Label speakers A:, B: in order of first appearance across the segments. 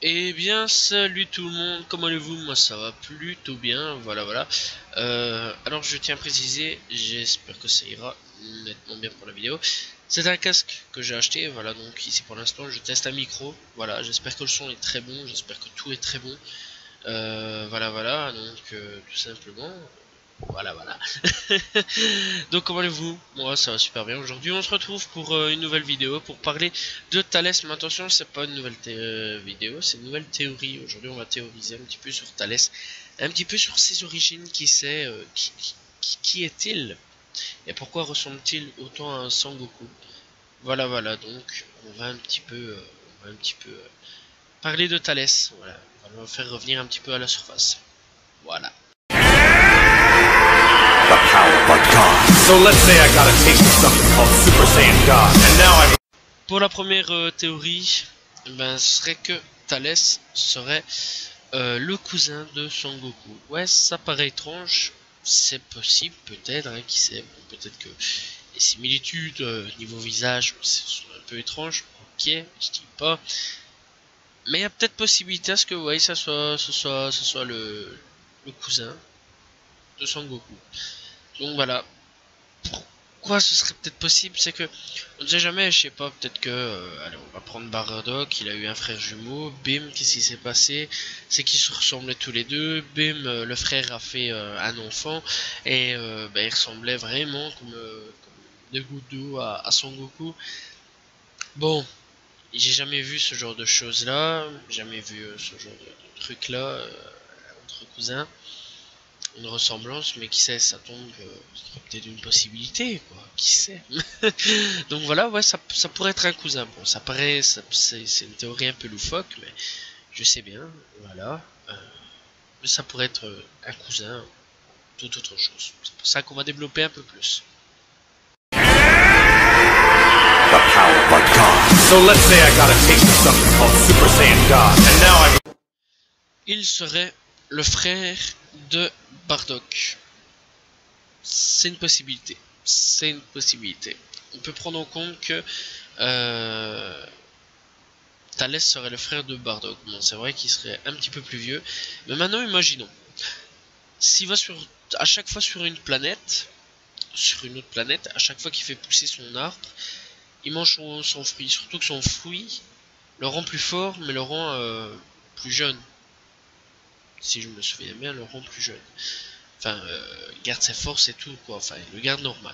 A: Eh bien, salut tout le monde, comment allez-vous? Moi ça va plutôt bien, voilà. Alors je tiens à préciser, j'espère que ça ira nettement bien pour la vidéo. C'est un casque que j'ai acheté, voilà, donc ici pour l'instant je teste un micro, voilà, j'espère que le son est très bon, j'espère que tout est très bon. Voilà, donc tout simplement, voilà. Donc comment allez-vous? Moi ça va super bien. Aujourd'hui on se retrouve pour une nouvelle vidéo pour parler de Thalès. Mais attention, c'est pas une nouvelle vidéo, c'est une nouvelle théorie. Aujourd'hui on va théoriser un petit peu sur Thalès, un petit peu sur ses origines, qui c'est, qui est-il et pourquoi ressemble-t-il autant à un Sangoku. Voilà, donc on va un petit peu, parler de Thalès. Voilà, on va le faire revenir un petit peu à la surface. Voilà. Pour la première théorie, ben, ce serait que Thalès serait le cousin de Son Goku. Ouais, ça paraît étrange, c'est possible, peut-être, hein, qui sait, bon, peut-être que les similitudes niveau visage sont un peu étranges, ok, je dis pas, mais il y a peut-être possibilité à ce que ouais, ce soit le cousin de Son Goku. Donc voilà. Pourquoi ce serait peut-être possible, c'est que on ne sait jamais, je sais pas, peut-être que allez, on va prendre Bardock, il a eu un frère jumeau, bim, qu'est-ce qui s'est passé, c'est qu'ils se ressemblaient tous les deux, bim, le frère a fait un enfant et ben, il ressemblait vraiment comme deux gouttes d'eau à Son Goku. Bon, j'ai jamais vu ce genre de choses là, jamais vu ce genre de truc là entre cousins, une ressemblance, mais qui sait, ça tombe, c'est peut-être une possibilité, quoi, qui sait. Donc voilà, ouais, ça pourrait être un cousin. Bon, ça paraît, c'est une théorie un peu loufoque, mais je sais bien, voilà. Mais ça pourrait être un cousin, tout autre chose. C'est pour ça qu'on va développer un peu plus. Il serait le frère de Bardock. C'est une possibilité. C'est une possibilité. On peut prendre en compte que Thalès serait le frère de Bardock. Bon, c'est vrai qu'il serait un petit peu plus vieux. Mais maintenant, imaginons. S'il va à chaque fois sur une autre planète, à chaque fois qu'il fait pousser son arbre, il mange son fruit. Surtout que son fruit le rend plus fort, mais le rend plus jeune. Si je me souviens bien, le rend plus jeune. Enfin, garde ses forces et tout, quoi. Enfin, il le garde normal.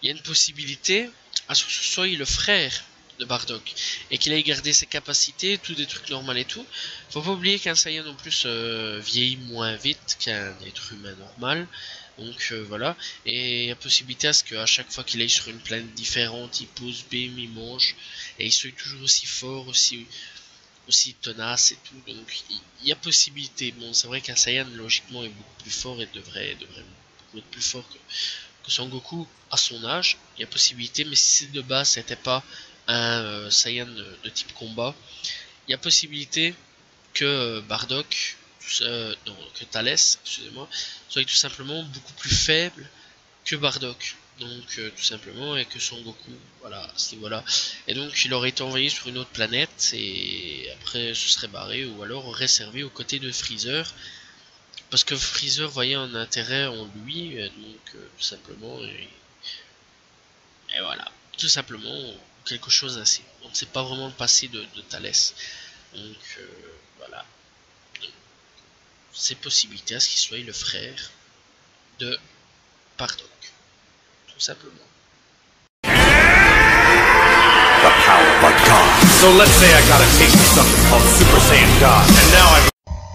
A: Il y a une possibilité à ce que ce soit le frère de Bardock et qu'il ait gardé ses capacités, tout des trucs normaux et tout. Faut pas oublier qu'un Saiyan en plus vieillit moins vite qu'un être humain normal. Donc voilà, et il y a possibilité à ce qu'à chaque fois qu'il aille sur une planète différente, il pose, bim, il mange, et il soit toujours aussi fort, aussi tenace et tout. Donc il y a possibilité. Bon, c'est vrai qu'un Saiyan logiquement est beaucoup plus fort et devrait beaucoup être plus fort que Son Goku à son âge. Il y a possibilité, mais si de base c'était pas un Saiyan de type combat, il y a possibilité que Bardock, non, que Thalès, excusez-moi, soit tout simplement beaucoup plus faible que Bardock. Donc tout simplement, et que Son Goku, voilà, à ce niveau-là. Et donc il aurait été envoyé sur une autre planète et après ce serait barré, ou alors réservé aux côtés de Freezer. Parce que Freezer voyait un intérêt en lui, donc tout simplement, et voilà, tout simplement quelque chose ainsi. On ne sait pas vraiment le passé de Thalès. Donc voilà, c'est possibilité à ce qu'il soit le frère de Bardock, tout simplement.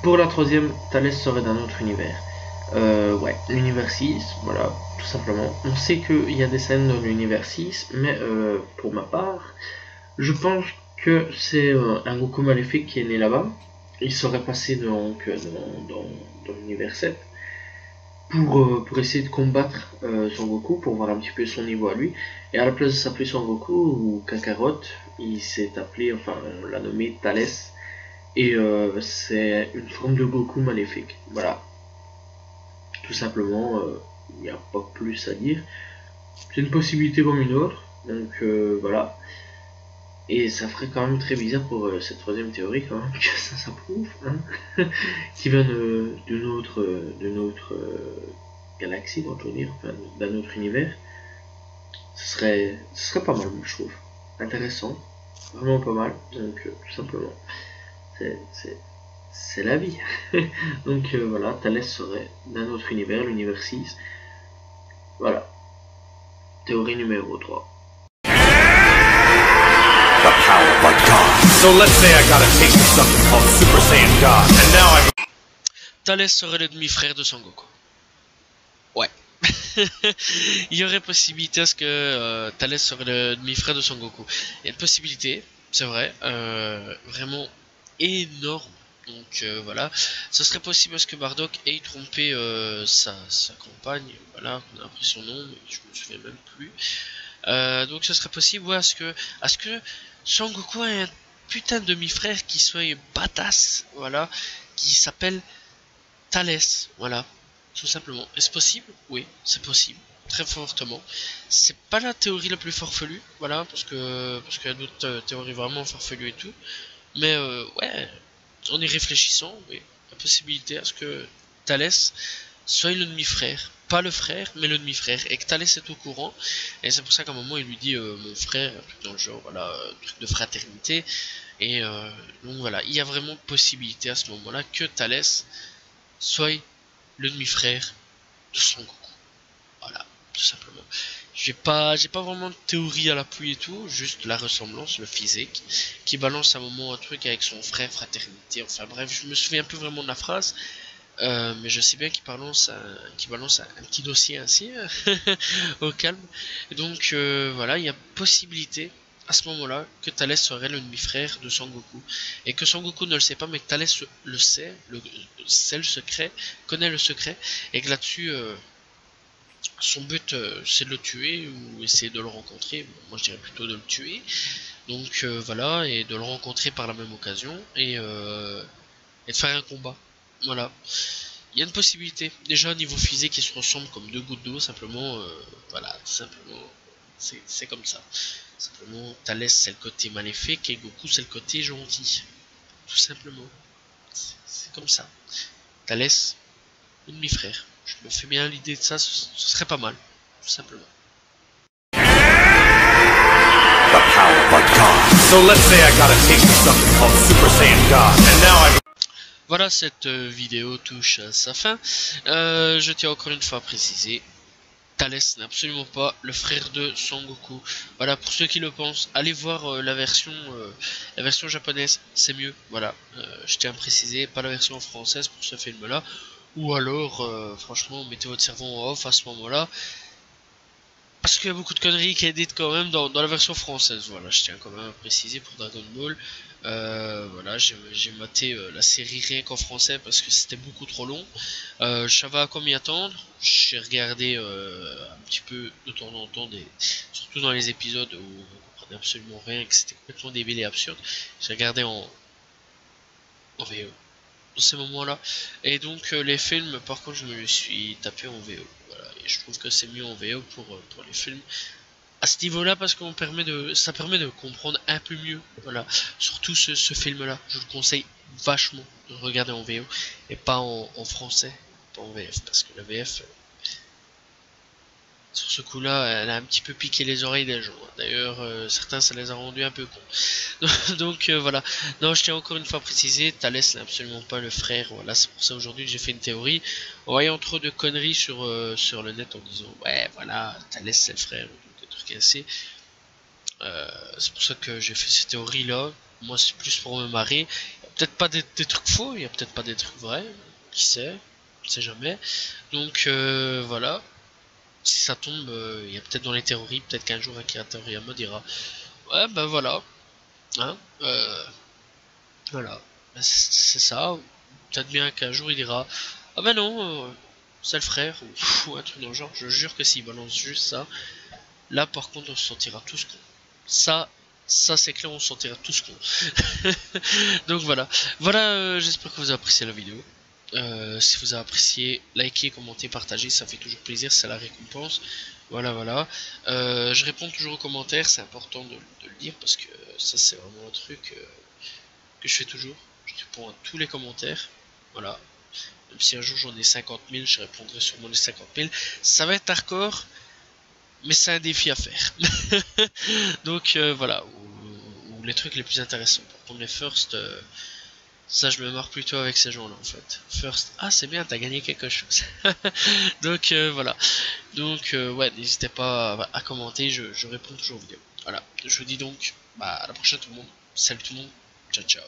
A: Pour la troisième, Thalès serait d'un autre univers. Ouais, l'univers 6, voilà, tout simplement. On sait qu'il y a des scènes dans l'univers 6, mais pour ma part, je pense que c'est un Goku maléfique qui est né là-bas. Il serait passé donc dans l'univers 7 pour essayer de combattre Son Goku, pour voir un petit peu son niveau à lui. Et à la place de s'appeler Son Goku ou Kakarot, il s'est appelé, enfin on l'a nommé Thalès. Et c'est une forme de Goku maléfique. Voilà. Tout simplement, il n'y a pas plus à dire. C'est une possibilité comme une autre. Donc voilà.
B: Et ça ferait quand même très bizarre pour cette troisième théorie quand même que ça prouve, hein, qui vient d'une autre galaxie, on peut dire, enfin, d'un autre univers. Ce serait pas mal, je trouve. Intéressant, vraiment pas mal. Donc tout simplement, c'est c'est c'est la vie. Donc voilà, Thalès serait d'un autre univers, l'univers 6. Voilà, théorie numéro 3.
C: The power of a god. So let's say I got a taste of something called Super Saiyan God, and now I'm...
A: Thalès serait le demi-frère de Sangoku. Ouais. Il y aurait possibilité à ce que Thalès serait le demi-frère de Sangoku. Il y a une possibilité, c'est vrai, vraiment énorme. Donc voilà, ce serait possible parce que Bardock ait trompé sa compagne, voilà, on a appris son nom, mais je me souviens même plus. Donc ce serait possible, ouais, à ce que Sangoku ait un putain de demi-frère qui soit badass, voilà, qui s'appelle Thalès, voilà, tout simplement. Est-ce possible? Oui, c'est possible, très fortement. C'est pas la théorie la plus farfelue, voilà, parce qu'il y a d'autres théories vraiment farfelues et tout. Mais ouais, en y réfléchissant, oui, la possibilité à ce que Thalès soit le demi-frère, pas le frère, mais le demi-frère, et que Thalès est au courant, et c'est pour ça qu'à un moment il lui dit mon frère, un truc dans le genre, voilà, truc de fraternité, et donc voilà, il y a vraiment possibilité à ce moment-là que Thalès soit le demi-frère de Son Goku. Voilà, tout simplement. J'ai pas vraiment de théorie à l'appui et tout, juste la ressemblance, le physique, qui balance à un moment un truc avec son frère, fraternité, enfin bref, je me souviens plus vraiment de la phrase, mais je sais bien qu'il balance un petit dossier ainsi, au calme. Et donc voilà, il y a possibilité à ce moment-là que Thalès serait le demi-frère de Sangoku. Et que Sangoku ne le sait pas, mais que Thalès le sait, sait le secret, connaît le secret, et que là-dessus, son but c'est de le tuer ou essayer de le rencontrer. Bon, moi je dirais plutôt de le tuer. Donc voilà, et de le rencontrer par la même occasion, et de faire un combat. Voilà. Il y a une possibilité. Déjà au niveau physique, ils se ressemblent comme deux gouttes d'eau, simplement, voilà, simplement, c'est comme ça. Simplement, Thalès c'est le côté maléfique et Goku c'est le côté gentil. Tout simplement. C'est comme ça. Thalès, le demi-frère. Je me fais bien l'idée de ça, ce serait pas mal. Tout simplement.
C: The power of a god. So let's say I got a taste of something called Super Saiyan God, and now I'm...
A: Voilà, cette vidéo touche à sa fin. Je tiens encore une fois à préciser, Thalès n'est absolument pas le frère de Son Goku. Voilà, pour ceux qui le pensent, allez voir la version japonaise, c'est mieux. Voilà, je tiens à préciser, pas la version française pour ce film-là. Ou alors, franchement, mettez votre cerveau en off à ce moment-là. Parce qu'il y a beaucoup de conneries qui est dites quand même dans la version française. Voilà, je tiens quand même à préciser pour Dragon Ball. Voilà, j'ai maté la série rien qu'en français parce que c'était beaucoup trop long. Je savais à quoi m'y attendre. J'ai regardé un petit peu de temps en temps, surtout dans les épisodes où on comprenait absolument rien, que c'était complètement débile et absurde. J'ai regardé en VO dans ces moments-là. Et donc les films, par contre, je me les suis tapé en VO. Voilà, et je trouve que c'est mieux en VO pour les films à ce niveau-là parce qu'on ça permet de comprendre un peu mieux. Voilà, surtout ce film-là, je le conseille vachement de regarder en VO et pas en français, pas en VF, parce que la VF sur ce coup-là, elle a un petit peu piqué les oreilles des gens. D'ailleurs, certains, ça les a rendus un peu cons. Donc voilà. Non, je tiens encore une fois à préciser, Thalès n'est absolument pas le frère. Voilà, c'est pour ça aujourd'hui que j'ai fait une théorie. En voyant trop de conneries sur le net en disant, ouais, voilà, Thalès c'est le frère, des trucs assez. C'est pour ça que j'ai fait cette théorie-là. Moi, c'est plus pour me marrer. Il y a peut-être pas des trucs faux, il y a peut-être pas des trucs vrais. Qui sait? On sait jamais. Donc voilà. Si ça tombe, il y a peut-être dans les théories, peut-être qu'un jour Akira Toriyama dira ouais ben voilà, hein, voilà, ben, c'est ça. Peut-être bien qu'un jour il dira ah ben non, c'est le frère ou un truc dans le genre. Je jure que s'il balance juste ça, là par contre on se sentira tous cons. Ça c'est clair, on se sentira tous cons. Donc voilà, j'espère que vous avez apprécié la vidéo. Si vous avez apprécié, likez, commentez, partagez, ça fait toujours plaisir, c'est la récompense. Voilà. Je réponds toujours aux commentaires, c'est important de le dire parce que ça c'est vraiment un truc que je fais toujours. Je réponds à tous les commentaires. Voilà. Même si un jour j'en ai 50 000, je répondrai sûrement les 50 000. Ça va être hardcore, mais c'est un défi à faire. Donc voilà, ou les trucs les plus intéressants. Pour prendre les first, ça je me marre plutôt avec ces gens-là en fait. First, ah c'est bien, t'as gagné quelque chose. Donc voilà. Donc ouais, n'hésitez pas à commenter, je réponds toujours aux vidéos. Voilà, je vous dis donc à la prochaine tout le monde. Salut tout le monde, ciao ciao.